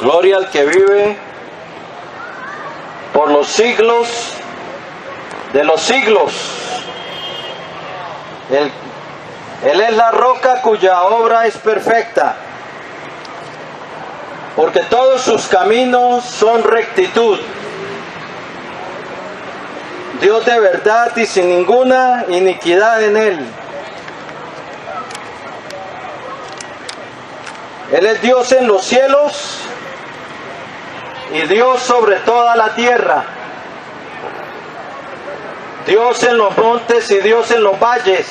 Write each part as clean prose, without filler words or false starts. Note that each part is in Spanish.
Gloria al que vive por los siglos de los siglos. Él es la roca cuya obra es perfecta, porque todos sus caminos son rectitud. Dios de verdad y sin ninguna iniquidad en él. Él es Dios en los cielos y Dios sobre toda la tierra. Dios en los montes y Dios en los valles.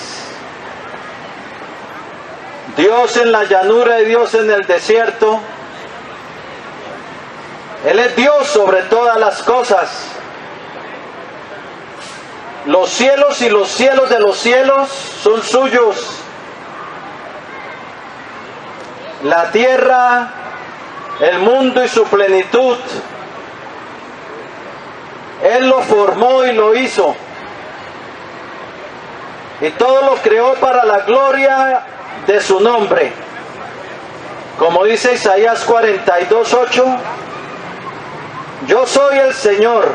Dios en la llanura y Dios en el desierto. Él es Dios sobre todas las cosas. Los cielos y los cielos de los cielos son suyos. La tierra, el mundo y su plenitud. Él lo formó y lo hizo. Y todo lo creó para la gloria de su nombre. Como dice Isaías 42:8, yo soy el Señor,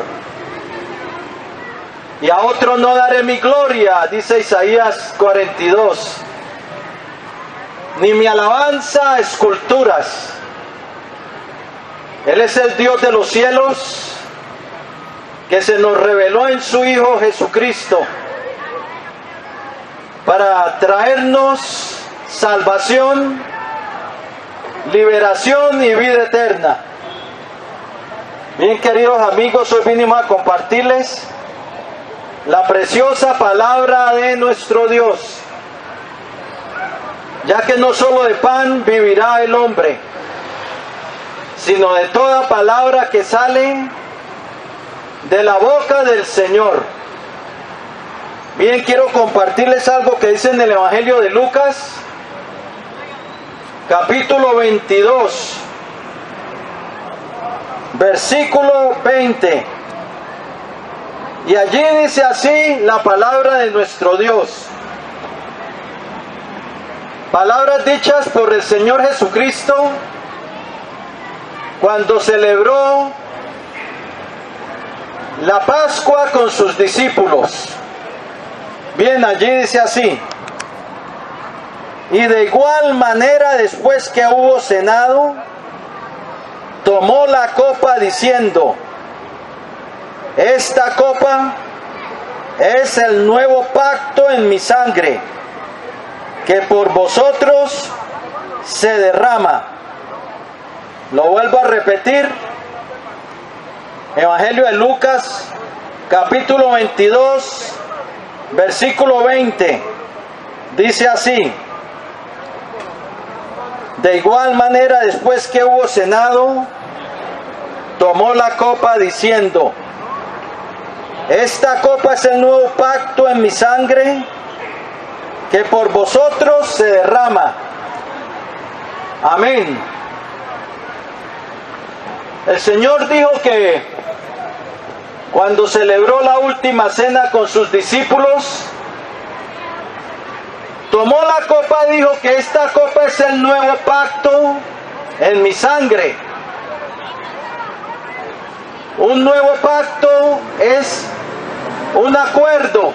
y a otro no daré mi gloria, dice Isaías 42, ni mi alabanza a esculturas. Él es el Dios de los cielos, que se nos reveló en su Hijo Jesucristo, para traernos salvación, liberación y vida eterna. Bien, queridos amigos, hoy vinimos a compartirles la preciosa palabra de nuestro Dios, ya que no solo de pan vivirá el hombre, sino de toda palabra que sale de la boca del Señor. Bien, quiero compartirles algo que dice en el Evangelio de Lucas, capítulo 22, versículo 20. Y allí dice así la palabra de nuestro Dios. Palabras dichas por el Señor Jesucristo cuando celebró la Pascua con sus discípulos. Bien, allí dice así: y de igual manera, después que hubo cenado, tomó la copa diciendo: esta copa es el nuevo pacto en mi sangre, que por vosotros se derrama. Lo vuelvo a repetir. Evangelio de Lucas, capítulo 22, versículo 20. Dice así: de igual manera, después que hubo cenado, tomó la copa diciendo: esta copa es el nuevo pacto en mi sangre, que por vosotros se derrama. Amén. El Señor dijo que cuando celebró la última cena con sus discípulos, tomó la copa y dijo que esta copa es el nuevo pacto en mi sangre. Un nuevo pacto es un acuerdo,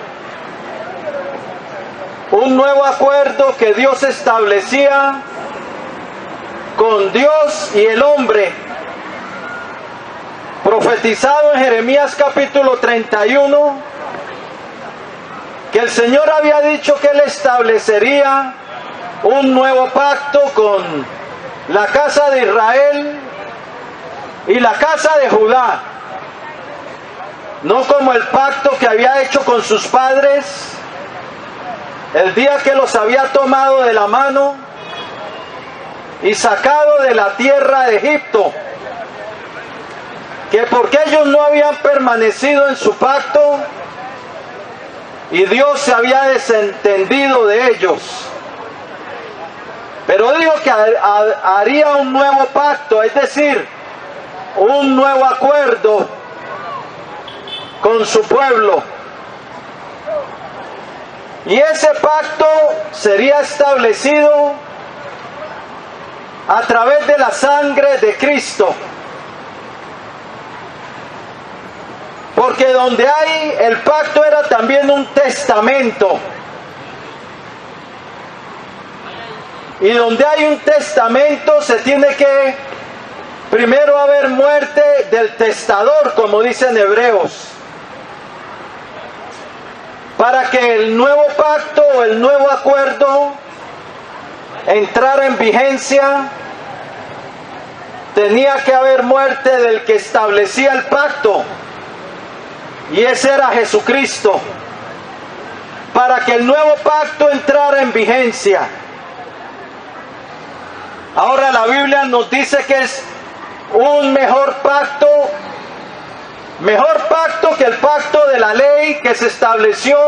un nuevo acuerdo que Dios establecía con Dios y el hombre, profetizado en Jeremías capítulo 31, que el Señor había dicho que Él establecería un nuevo pacto con la casa de Israel y la casa de Judá, no como el pacto que había hecho con sus padres el día que los había tomado de la mano y sacado de la tierra de Egipto, que porque ellos no habían permanecido en su pacto y Dios se había desentendido de ellos. Pero dijo que haría un nuevo pacto, es decir, un nuevo acuerdo con su pueblo. Y ese pacto sería establecido a través de la sangre de Cristo. Porque donde hay el pacto era también un testamento. Y donde hay un testamento se tiene que primero haber muerte del testador, como dicen Hebreos, para que el nuevo pacto o el nuevo acuerdo entrara en vigencia. Tenía que haber muerte del que establecía el pacto, y ese era Jesucristo, para que el nuevo pacto entrara en vigencia. Ahora la Biblia nos dice que es un mejor pacto que el pacto de la ley que se estableció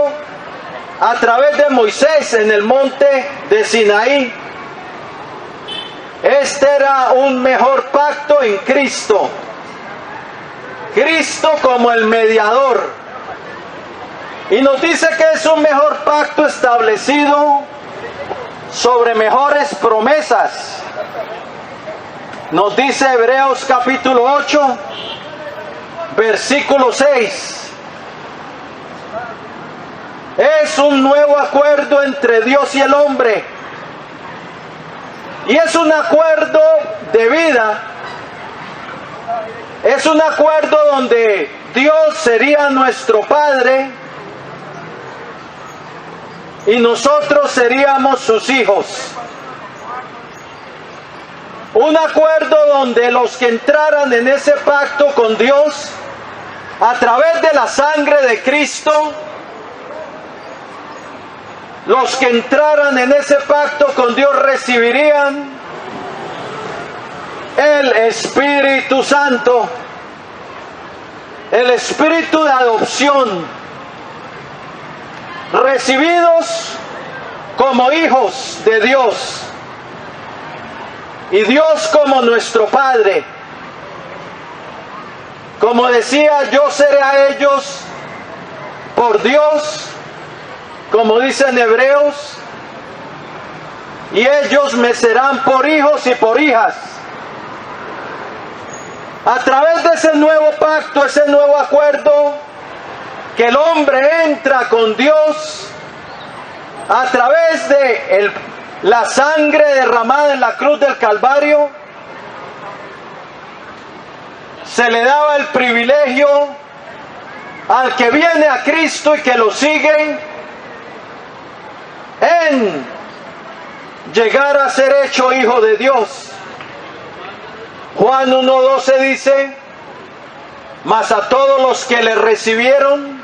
a través de Moisés en el monte de Sinaí. Este era un mejor pacto en Cristo. Cristo como el mediador. Y nos dice que es un mejor pacto establecido sobre mejores promesas. Nos dice Hebreos capítulo 8, versículo 6. Es un nuevo acuerdo entre Dios y el hombre. Y es un acuerdo de vida. Es un acuerdo donde Dios sería nuestro Padre y nosotros seríamos sus hijos. Un acuerdo donde los que entraran en ese pacto con Dios a través de la sangre de Cristo, los que entraran en ese pacto con Dios recibirían el Espíritu Santo, el Espíritu de adopción, recibidos como hijos de Dios, y Dios como nuestro Padre. Como decía, yo seré a ellos por Dios, como dicen Hebreos, y ellos me serán por hijos y por hijas. A través de ese nuevo pacto, ese nuevo acuerdo, que el hombre entra con Dios a través de la sangre derramada en la cruz del Calvario, se le daba el privilegio al que viene a Cristo y que lo sigue en llegar a ser hecho hijo de Dios. Juan 1:12 dice: mas a todos los que le recibieron,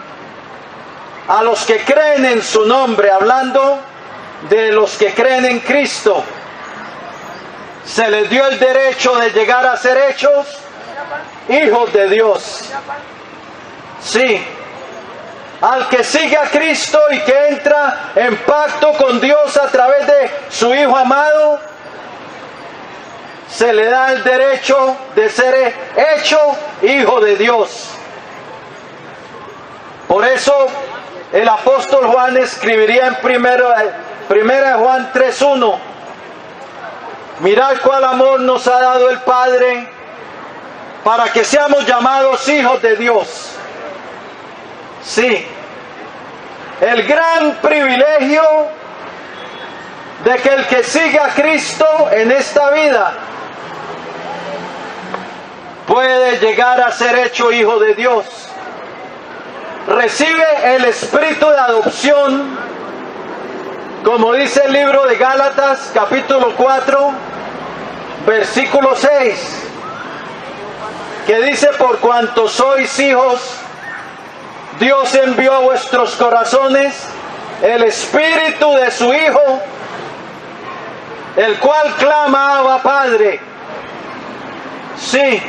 a los que creen en su nombre, hablando de los que creen en Cristo, se les dio el derecho de llegar a ser hechos hijos de Dios. Sí, al que sigue a Cristo y que entra en pacto con Dios a través de su Hijo amado, se le da el derecho de ser hecho hijo de Dios. Por eso el apóstol Juan escribiría en primera Juan 3:1: mirad cuál amor nos ha dado el Padre para que seamos llamados hijos de Dios. Sí, el gran privilegio de que el que sigue a Cristo en esta vida puede llegar a ser hecho hijo de Dios. Recibe el espíritu de adopción, como dice el libro de Gálatas capítulo 4 versículo 6, que dice: por cuanto sois hijos, Dios envió a vuestros corazones el espíritu de su Hijo, el cual clama: Abba, Padre. Sí,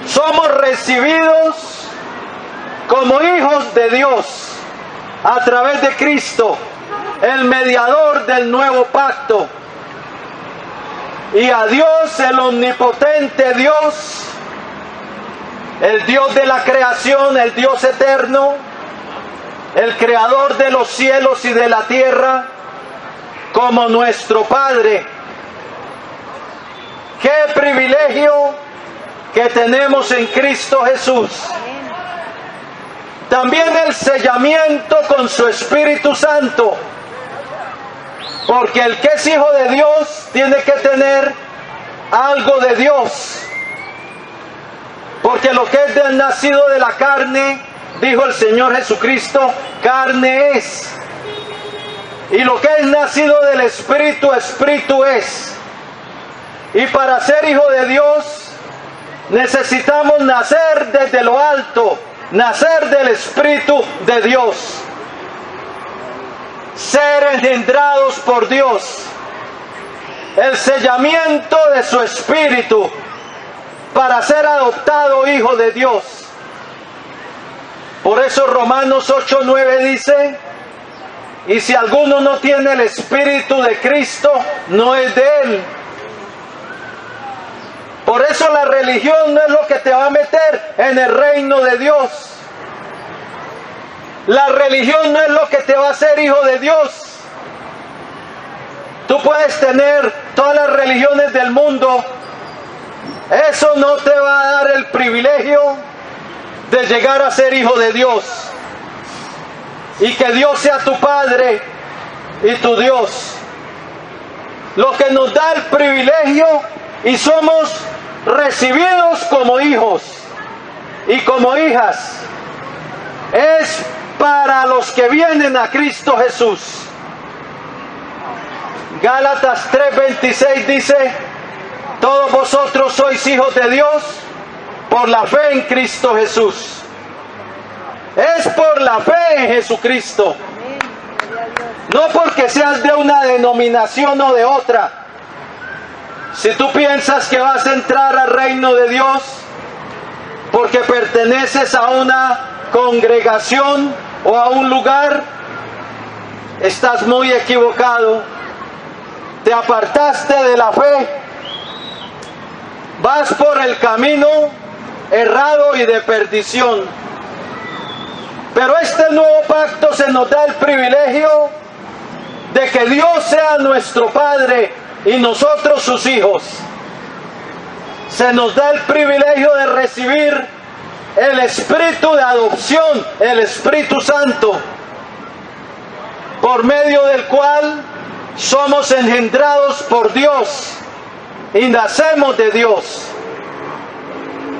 somos recibidos como hijos de Dios a través de Cristo, el mediador del nuevo pacto. Y a Dios, el omnipotente Dios, el Dios de la creación, el Dios eterno, el creador de los cielos y de la tierra, como nuestro Padre, Qué privilegio que tenemos en Cristo Jesús. También el sellamiento con su Espíritu Santo, porque el que es hijo de Dios tiene que tener algo de Dios, porque lo que es nacido de la carne, dijo el Señor Jesucristo, carne es, y lo que es nacido del Espíritu, Espíritu es. Y para ser hijo de Dios necesitamos nacer desde lo alto, nacer del Espíritu de Dios, ser engendrados por Dios, el sellamiento de su Espíritu para ser adoptado hijo de Dios. Por eso Romanos 8:9 dice, y si alguno no tiene el Espíritu de Cristo, no es de él. Por eso la religión no es lo que te va a meter en el reino de Dios. La religión no es lo que te va a hacer hijo de Dios. Tú puedes tener todas las religiones del mundo, eso no te va a dar el privilegio de llegar a ser hijo de Dios y que Dios sea tu Padre y tu Dios. Lo que nos da el privilegio y somos recibidos como hijos y como hijas es para los que vienen a Cristo Jesús. Gálatas 3:26 dice, todos vosotros sois hijos de Dios por la fe en Cristo Jesús. Es por la fe en Jesucristo, no porque seas de una denominación o de otra. Si tú piensas que vas a entrar al reino de Dios porque perteneces a una congregación o a un lugar, estás muy equivocado. Te apartaste de la fe, vas por el camino errado y de perdición. Pero este nuevo pacto se nos da el privilegio de que Dios sea nuestro Padre y nosotros sus hijos. Se nos da el privilegio de recibir el Espíritu de adopción, el Espíritu Santo, por medio del cual somos engendrados por Dios y nacemos de Dios.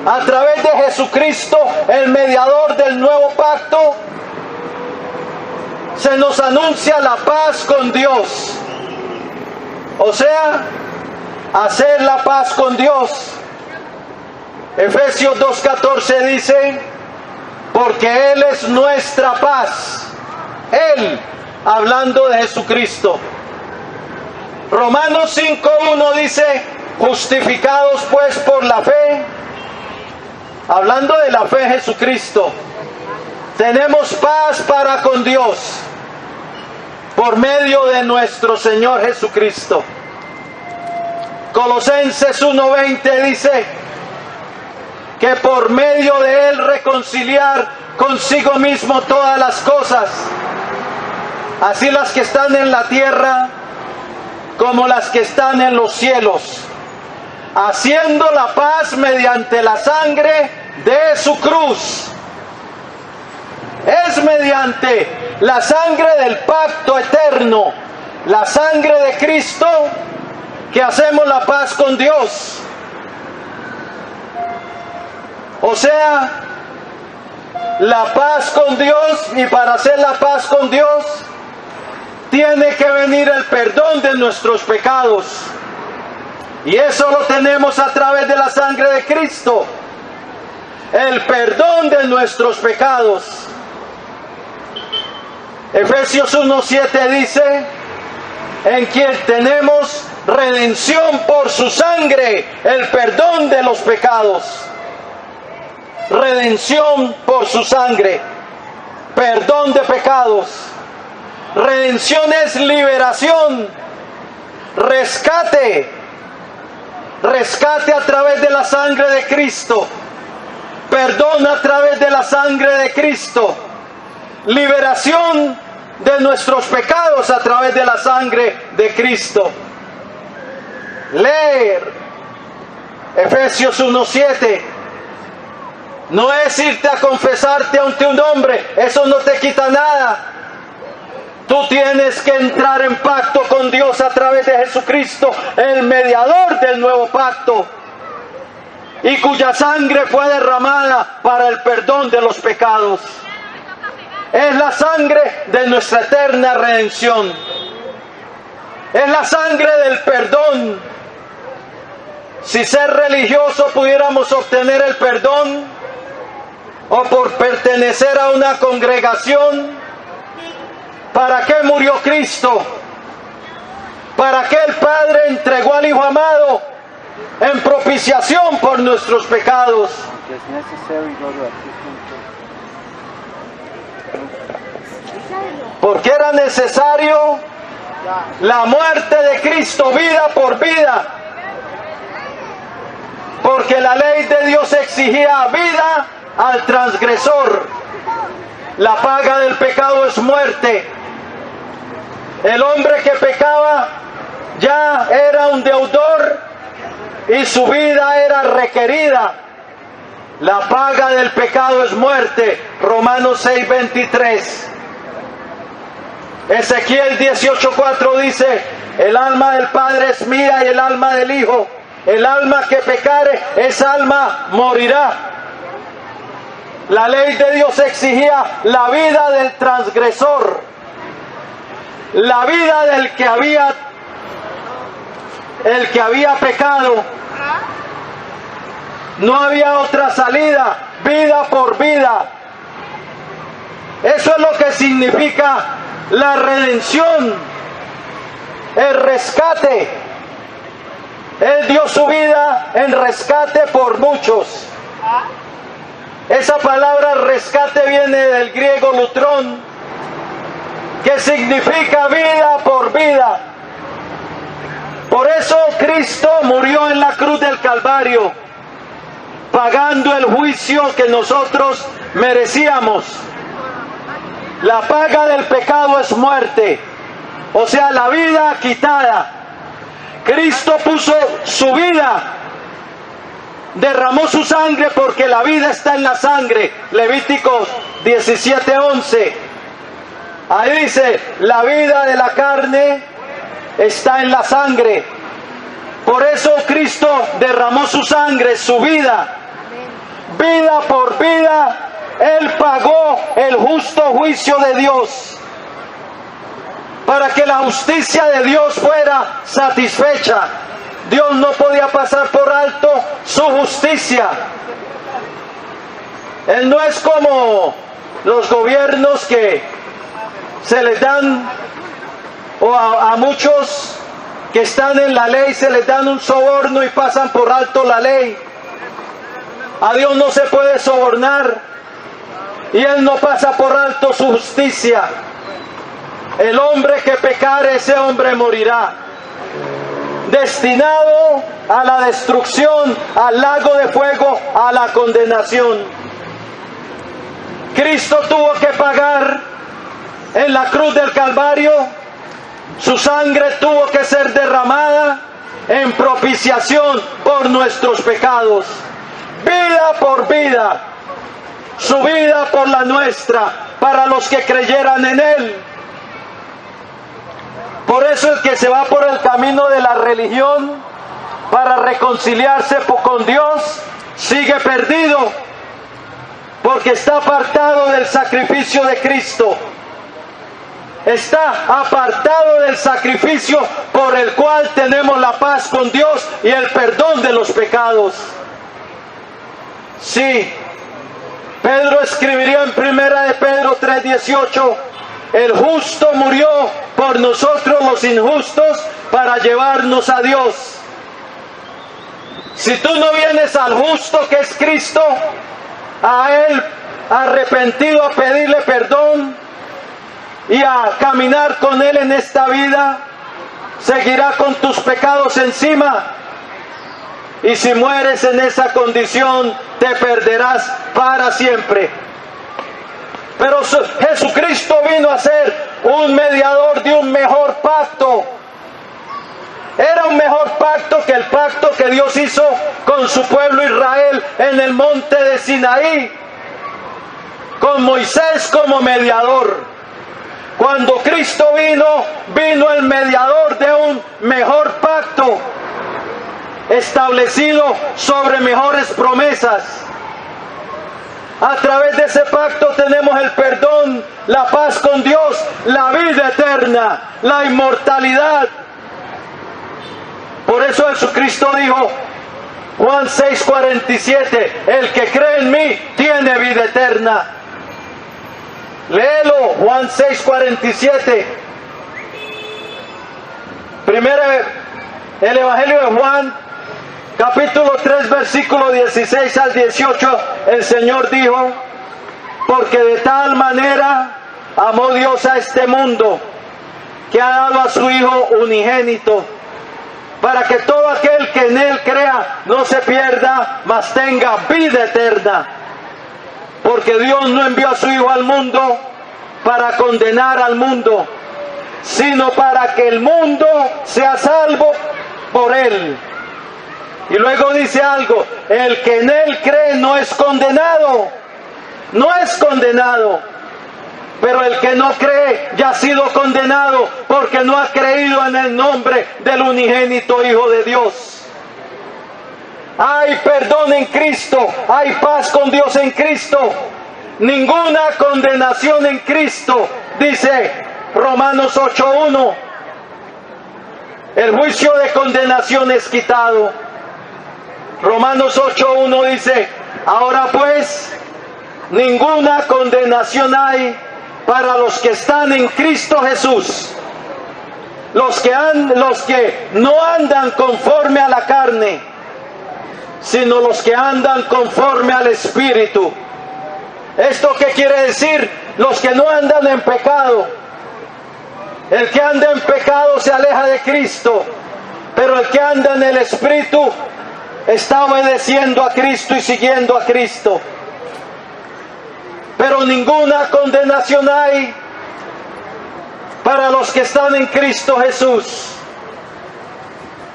A través de Jesucristo, el mediador del nuevo pacto, se nos anuncia la paz con Dios. O sea, hacer la paz con Dios. Efesios 2:14 dice, porque Él es nuestra paz. Él, hablando de Jesucristo. Romanos 5:1 dice, justificados pues por la fe, hablando de la fe en Jesucristo, tenemos paz para con Dios por medio de nuestro Señor Jesucristo. Colosenses 1:20 dice que por medio de Él reconciliar consigo mismo todas las cosas, así las que están en la tierra como las que están en los cielos, haciendo la paz mediante la sangre de su cruz. Es mediante la sangre del pacto eterno, la sangre de Cristo, que hacemos la paz con Dios. O sea, la paz con Dios, y para hacer la paz con Dios tiene que venir el perdón de nuestros pecados, y eso lo tenemos a través de la sangre de Cristo, el perdón de nuestros pecados. Efesios 1:7 dice, en quien tenemos redención por su sangre, el perdón de los pecados. Redención por su sangre, perdón de pecados. Redención es liberación, rescate, rescate a través de la sangre de Cristo, perdón a través de la sangre de Cristo, liberación de nuestros pecados a través de la sangre de Cristo. Leer Efesios 1:7. No es irte a confesarte ante un hombre, eso no te quita nada. Tú tienes que entrar en pacto con Dios a través de Jesucristo, el mediador del nuevo pacto, y cuya sangre fue derramada para el perdón de los pecados. Es la sangre de nuestra eterna redención. Es la sangre del perdón. Si ser religioso pudiéramos obtener el perdón, o por pertenecer a una congregación, ¿para qué murió Cristo? ¿Para qué el Padre entregó al Hijo amado en propiciación por nuestros pecados? Porque era necesario la muerte de Cristo, vida por vida. Porque la ley de Dios exigía vida al transgresor. La paga del pecado es muerte. El hombre que pecaba ya era un deudor y su vida era requerida. La paga del pecado es muerte. Romanos 6:23. Ezequiel 18:4 dice: el alma del Padre es mía y el alma del Hijo. El alma que pecare, esa alma morirá. La ley de Dios exigía la vida del transgresor, la vida del que había pecado. No había otra salida, vida por vida. Eso es lo que significa la redención, el rescate. Él dio su vida en rescate por muchos. Esa palabra rescate viene del griego lutrón, que significa vida por vida. Por eso Cristo murió en la cruz del Calvario, pagando el juicio que nosotros merecíamos. La paga del pecado es muerte, o sea, la vida quitada. Cristo puso su vida, derramó su sangre, porque la vida está en la sangre. Levíticos 17:11. Ahí dice: la vida de la carne está en la sangre. Por eso Cristo derramó su sangre, su vida. Vida por vida, Él pagó el justo juicio de Dios, para que la justicia de Dios fuera satisfecha. Dios no podía pasar por alto su justicia. Él no es como los gobiernos que se les dan, o a muchos que están en la ley se les dan un soborno y pasan por alto la ley. A Dios no se puede sobornar y Él no pasa por alto su justicia. El hombre que pecare, ese hombre morirá, destinado a la destrucción, al lago de fuego, a la condenación. Cristo tuvo que pagar en la cruz del Calvario. Su sangre tuvo que ser derramada en propiciación por nuestros pecados. Vida por vida, su vida por la nuestra, para los que creyeran en Él. Por eso el que se va por el camino de la religión para reconciliarse con Dios sigue perdido, porque está apartado del sacrificio de Cristo. Está apartado del sacrificio por el cual tenemos la paz con Dios y el perdón de los pecados. Sí, Pedro escribiría en 1 de Pedro 3:18: el justo murió por nosotros los injustos para llevarnos a Dios. Si tú no vienes al justo que es Cristo, a Él arrepentido, a pedirle perdón y a caminar con Él en esta vida, seguirá con tus pecados encima. Y si mueres en esa condición, te perderás para siempre. Pero Jesucristo vino a ser un mediador de un mejor pacto. Era un mejor pacto que el pacto que Dios hizo con con su pueblo Israel en el monte de Sinaí, con Moisés como mediador. Cuando Cristo vino el mediador de un mejor pacto, establecido sobre mejores promesas. A través de ese pacto tenemos el perdón, la paz con Dios, la vida eterna, la inmortalidad. Por eso Jesucristo dijo, Juan 6:47, el que cree en mí tiene vida eterna. Léelo, Juan 6:47. Primero, el Evangelio de Juan, capítulo 3, versículo 16 al 18, el Señor dijo, porque de tal manera amó Dios a este mundo, que ha dado a su Hijo unigénito, para que todo aquel que en Él crea no se pierda, mas tenga vida eterna. Porque Dios no envió a su Hijo al mundo para condenar al mundo, sino para que el mundo sea salvo por Él. Y luego dice algo, el que en Él cree no es condenado, no es condenado, pero el que no cree ya ha sido condenado porque no ha creído en el nombre del unigénito Hijo de Dios. Hay perdón en Cristo, hay paz con Dios en Cristo, ninguna condenación en Cristo, dice Romanos 8:1. El juicio de condenación es quitado. Romanos 8:1 dice, ahora pues, ninguna condenación hay para los que están en Cristo Jesús, los que no andan conforme a la carne, sino los que andan conforme al Espíritu. ¿Esto qué quiere decir? Los que no andan en pecado. El que anda en pecado se aleja de Cristo, pero el que anda en el Espíritu está obedeciendo a Cristo y siguiendo a Cristo. Pero ninguna condenación hay para los que están en Cristo Jesús.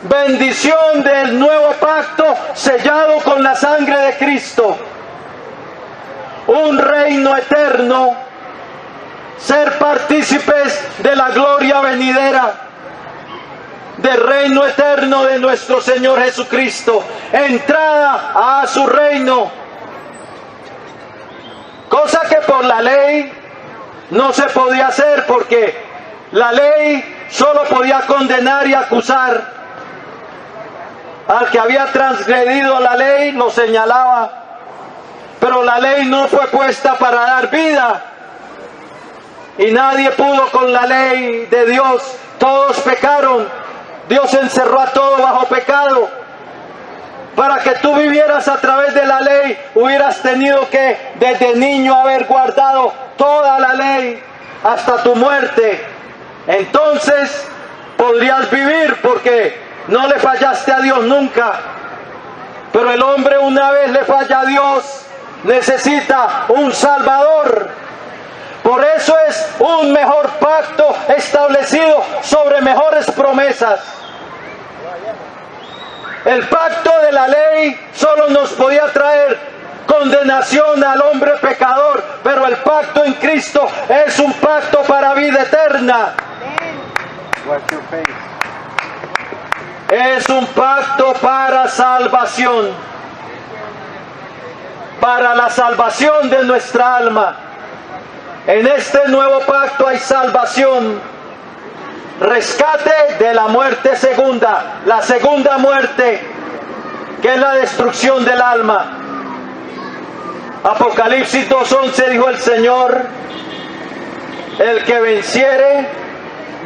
Bendición del nuevo pacto sellado con la sangre de Cristo. Un reino eterno, ser partícipes de la gloria venidera, del reino eterno de nuestro Señor Jesucristo, entrada a su reino, cosa que por la ley no se podía hacer, porque la ley solo podía condenar y acusar. Al que había transgredido la ley lo señalaba, pero la ley no fue puesta para dar vida, y nadie pudo con la ley de Dios. Todos pecaron, Dios encerró a todo bajo pecado. Para que tú vivieras a través de la ley, hubieras tenido que desde niño haber guardado toda la ley hasta tu muerte. Entonces podrías vivir, porque no le fallaste a Dios nunca. Pero el hombre, una vez le falla a Dios, necesita un Salvador. Por eso es un mejor pacto establecido sobre mejores promesas. El pacto de la ley solo nos podía traer condenación al hombre pecador, pero el pacto en Cristo es un pacto para vida eterna. Es un pacto para salvación, para la salvación de nuestra alma. En este nuevo pacto hay salvación, rescate de la muerte segunda, la segunda muerte, que es la destrucción del alma. Apocalipsis 2:11 dijo el Señor, el que venciere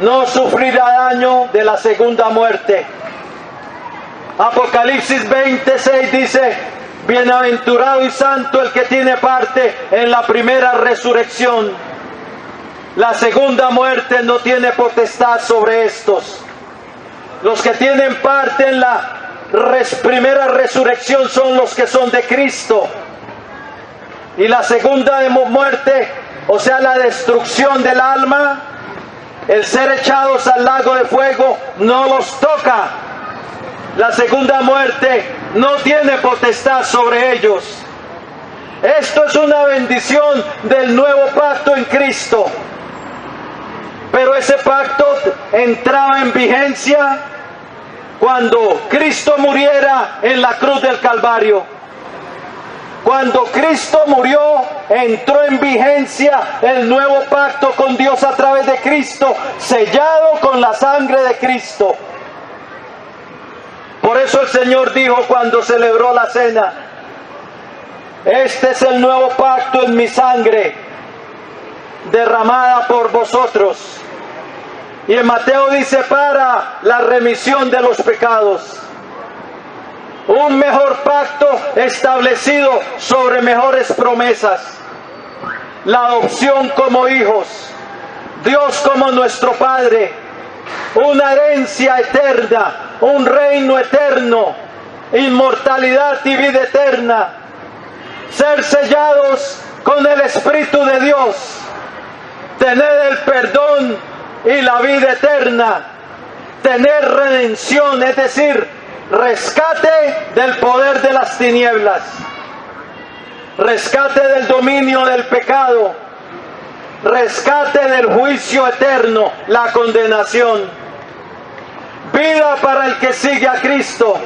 no sufrirá daño de la segunda muerte. Apocalipsis 20:6 dice, bienaventurado y santo el que tiene parte en la primera resurrección. La segunda muerte no tiene potestad sobre estos. Los que tienen parte en la primera resurrección son los que son de Cristo. Y la segunda muerte, o sea, la destrucción del alma, el ser echados al lago de fuego, no los toca. La segunda muerte no tiene potestad sobre ellos. Esto es una bendición del nuevo pacto en Cristo. Pero ese pacto entraba en vigencia cuando Cristo muriera en la cruz del Calvario. Cuando Cristo murió, entró en vigencia el nuevo pacto con Dios a través de Cristo, sellado con la sangre de Cristo. Por eso el Señor dijo cuando celebró la cena: este es el nuevo pacto en mi sangre, derramada por vosotros. Y en Mateo dice: para la remisión de los pecados. Un mejor pacto establecido sobre mejores promesas. La adopción como hijos, Dios como nuestro Padre, una herencia eterna, un reino eterno, inmortalidad y vida eterna, ser sellados con el Espíritu de Dios, tener el perdón y la vida eterna, tener redención, es decir, rescate del poder de las tinieblas, rescate del dominio del pecado, rescate del juicio eterno, la condenación, vida para el que sigue a Cristo.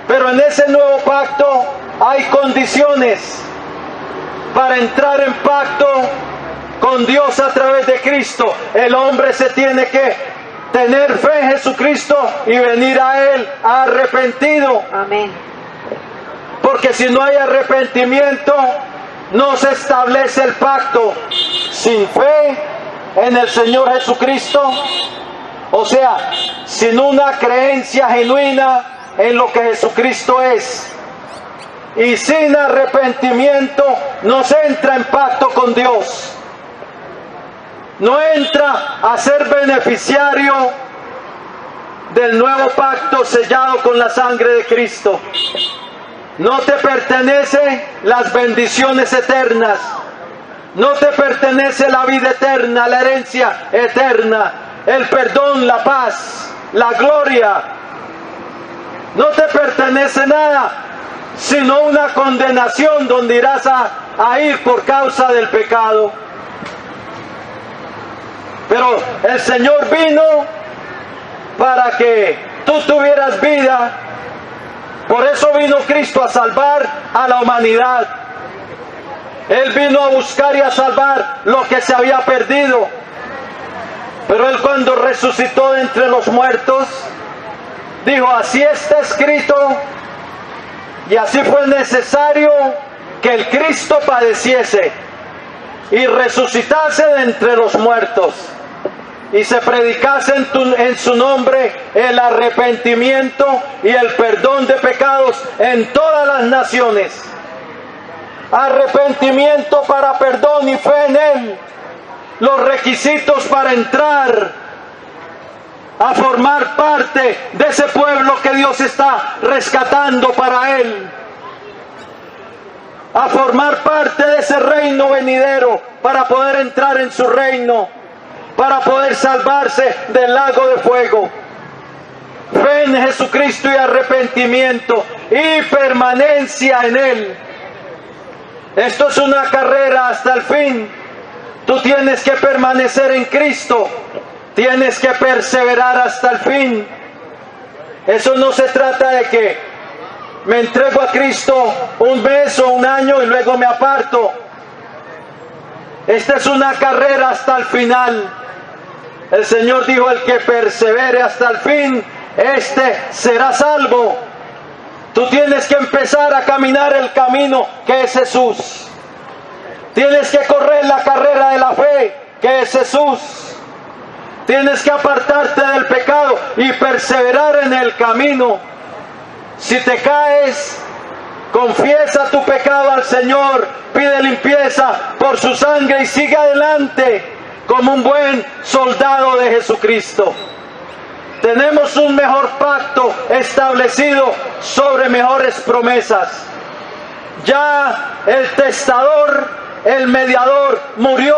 Pero en ese nuevo pacto hay condiciones para entrar en pacto con Dios a través de Cristo. El hombre se tiene que tener fe en Jesucristo y venir a Él arrepentido. Amén. Porque si no hay arrepentimiento, no se establece el pacto. Sin fe en el Señor Jesucristo, o sea, sin una creencia genuina en lo que Jesucristo es, y sin arrepentimiento, no se entra en pacto con Dios. No entra a ser beneficiario del nuevo pacto sellado con la sangre de Cristo. No te pertenecen las bendiciones eternas. No te pertenece la vida eterna, la herencia eterna, el perdón, la paz, la gloria. No te pertenece nada, sino una condenación donde irás a ir por causa del pecado. Pero el Señor vino para que tú tuvieras vida. Por eso vino Cristo, a salvar a la humanidad. Él vino a buscar y a salvar lo que se había perdido. Pero Él, cuando resucitó de entre los muertos, dijo: así está escrito, y así fue necesario que el Cristo padeciese y resucitase de entre los muertos, y se predicase en su nombre el arrepentimiento y el perdón de pecados en todas las naciones. Arrepentimiento para perdón y fe en Él. Los requisitos para entrar a formar parte de ese pueblo que Dios está rescatando para Él, a formar parte de ese reino venidero, para poder entrar en su reino, para poder salvarse del lago de fuego. Fe en Jesucristo y arrepentimiento y permanencia en Él. Esto es una carrera hasta el fin. Tú tienes que permanecer en Cristo, tienes que perseverar hasta el fin. Eso no se trata de que me entrego a Cristo un mes o un año y luego me aparto. Esta es una carrera hasta el final. El Señor dijo: el que persevere hasta el fin, este será salvo. Tú tienes que empezar a caminar el camino que es Jesús. Tienes que correr la carrera de la fe que es Jesús. Tienes que apartarte del pecado y perseverar en el camino. Si te caes, confiesa tu pecado al Señor, pide limpieza por su sangre y sigue adelante como un buen soldado de Jesucristo. Tenemos un mejor pacto establecido sobre mejores promesas. Ya el testador, el mediador, murió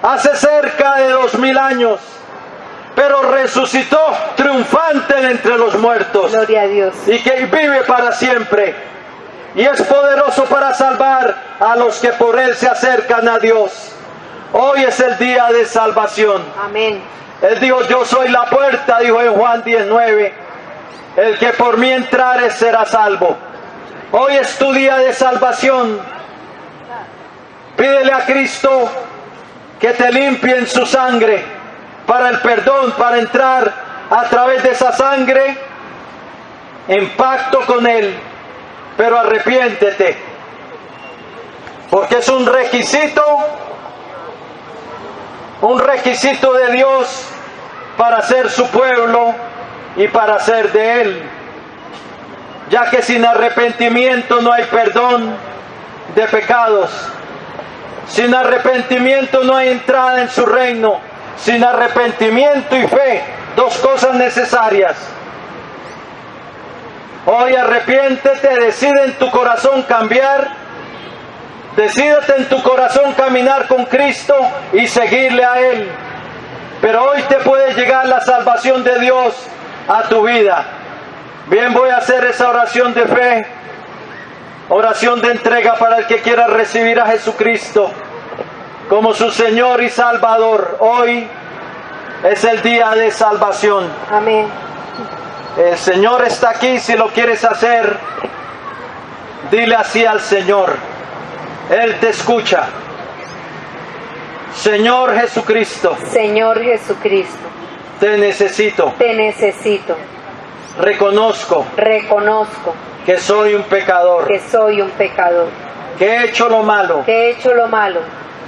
hace cerca de 2000 años. pero resucitó triunfante de entre los muertos. Gloria a Dios. Y que vive para siempre. Y es poderoso para salvar a los que por Él se acercan a Dios. Hoy es el día de salvación. Amén. Él dijo, yo soy la puerta, dijo en Juan 19. El que por mí entrare será salvo. Hoy es tu día de salvación. Pídele a Cristo que te limpie en su sangre para el perdón, para entrar a través de esa sangre en pacto con Él. Pero arrepiéntete, porque es un requisito de Dios para ser su pueblo y para ser de Él, ya que sin arrepentimiento no hay perdón de pecados, sin arrepentimiento no hay entrada en su reino, sin arrepentimiento y fe, dos cosas necesarias. Hoy arrepiéntete, decide en tu corazón cambiar, decídete en tu corazón caminar con Cristo y seguirle a Él. Pero hoy te puede llegar la salvación de Dios a tu vida. Bien, voy a hacer esa oración de fe, oración de entrega para el que quiera recibir a Jesucristo como su Señor y Salvador. Hoy es el día de salvación. Amén. El Señor está aquí, si lo quieres hacer, dile así al Señor. Él te escucha. Señor Jesucristo, Señor Jesucristo, te necesito. te necesito. Reconozco Reconozco que soy un pecador, que soy un pecador, que he hecho lo malo que he hecho lo malo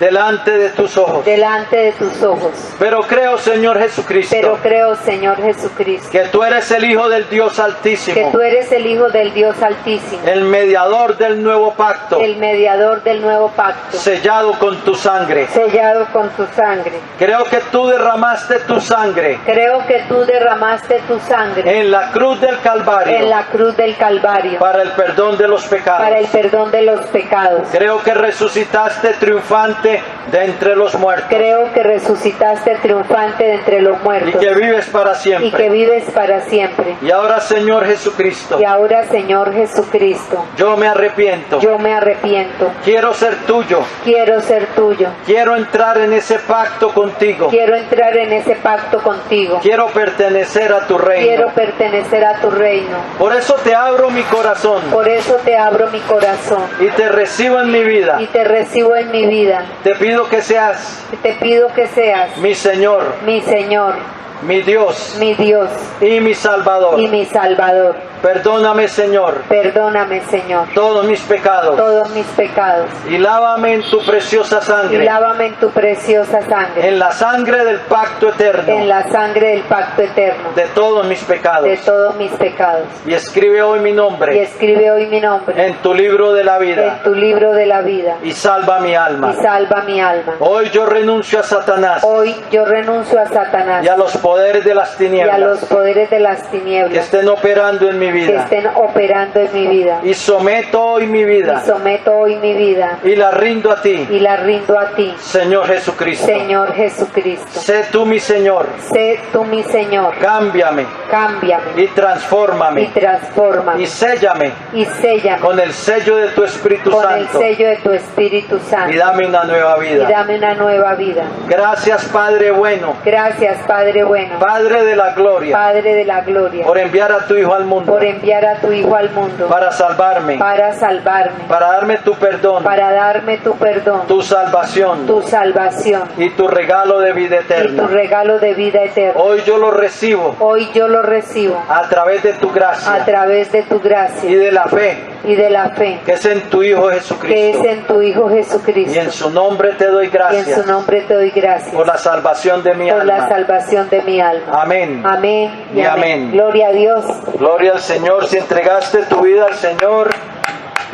delante de tus ojos. delante de tus ojos. Pero creo, Señor Jesucristo, Pero creo, Señor Jesucristo, que tú eres el Hijo del Dios que Altísimo, tú eres el Hijo del Dios Altísimo, el mediador del nuevo pacto, el mediador del nuevo pacto, sellado con tu sangre. sellado con tu sangre. Creo que tú derramaste tu sangre Creo que tú derramaste tu sangre en la cruz del Calvario en la cruz del Calvario para el perdón de los pecados. para el perdón de los pecados. Creo que resucitaste triunfante de entre los muertos Creo que resucitaste triunfante de entre los y muertos que vives para y que siempre. vives para siempre. Y ahora, Señor Jesucristo, Y ahora, Señor Jesucristo, yo me arrepiento. yo me arrepiento. Quiero ser tuyo. Quiero ser tuyo. Quiero entrar en ese pacto contigo. Quiero entrar en ese pacto contigo. Quiero pertenecer a tu Quiero reino. pertenecer a tu reino. Por eso te abro mi corazón Por eso te abro mi corazón y te recibo en mi vida. y te recibo en mi vida. Te pido que seas Te pido que seas mi Señor, mi Señor, mi Dios mi Dios y mi Salvador. y mi Salvador. Perdóname, Señor, Perdóname, Señor, todos mis pecados todos mis pecados y lávame en tu preciosa y sangre, lávame en tu preciosa sangre, en la sangre del pacto en eterno la sangre del pacto eterno, de todos mis de pecados. todos mis pecados. Y escribe hoy mi Y nombre escribe hoy mi nombre en tu libro de la en vida tu libro de la vida y salva mi y alma. salva mi alma. Hoy yo renuncio a Satanás Hoy yo renuncio a Satanás y a los poderes de las y a tinieblas los poderes de las que tinieblas estén operando en mi que vida. estén operando en mi vida. Y someto hoy mi Y vida someto hoy mi vida y la rindo a ti, y la rindo a ti, Señor Jesucristo. Señor Jesucristo. Sé tú mi Señor. Sé tú mi Señor. Cámbiame Cámbiame y transfórmame y transfórmame y séllame y séllame con el sello de tu Espíritu con el Santo sello de tu Espíritu y Santo dame una nueva y vida. dame una nueva vida. Gracias, Padre bueno, Gracias, Padre bueno, Padre de la gloria, Padre de la gloria, por enviar a tu Hijo al mundo por enviar a tu Hijo al mundo para salvarme, para salvarme, para darme tu perdón, para darme tu perdón, tu salvación tu salvación y tu regalo de vida y tu eterna. regalo de vida eterna. Hoy yo lo recibo Hoy yo lo recibo a través de tu a gracia través de tu y gracia de la fe y de la fe que es en tu Hijo que es Jesucristo. en tu Hijo Y en Jesucristo. su nombre te doy Y en su gracias nombre te doy gracias por la salvación de mi por la alma. salvación de mi alma. Amén. Amén Y amén. Gloria a Dios. Gloria al Señor. Si entregaste tu vida al Señor,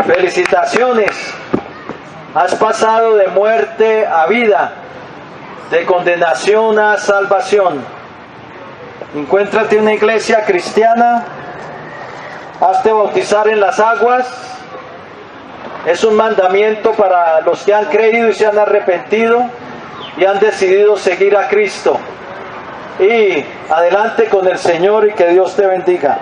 felicitaciones. Has pasado de muerte a vida, de condenación a salvación. Encuéntrate una iglesia cristiana, hazte bautizar en las aguas. Es un mandamiento para los que han creído y se han arrepentido y han decidido seguir a Cristo. y adelante con el Señor y que Dios te bendiga.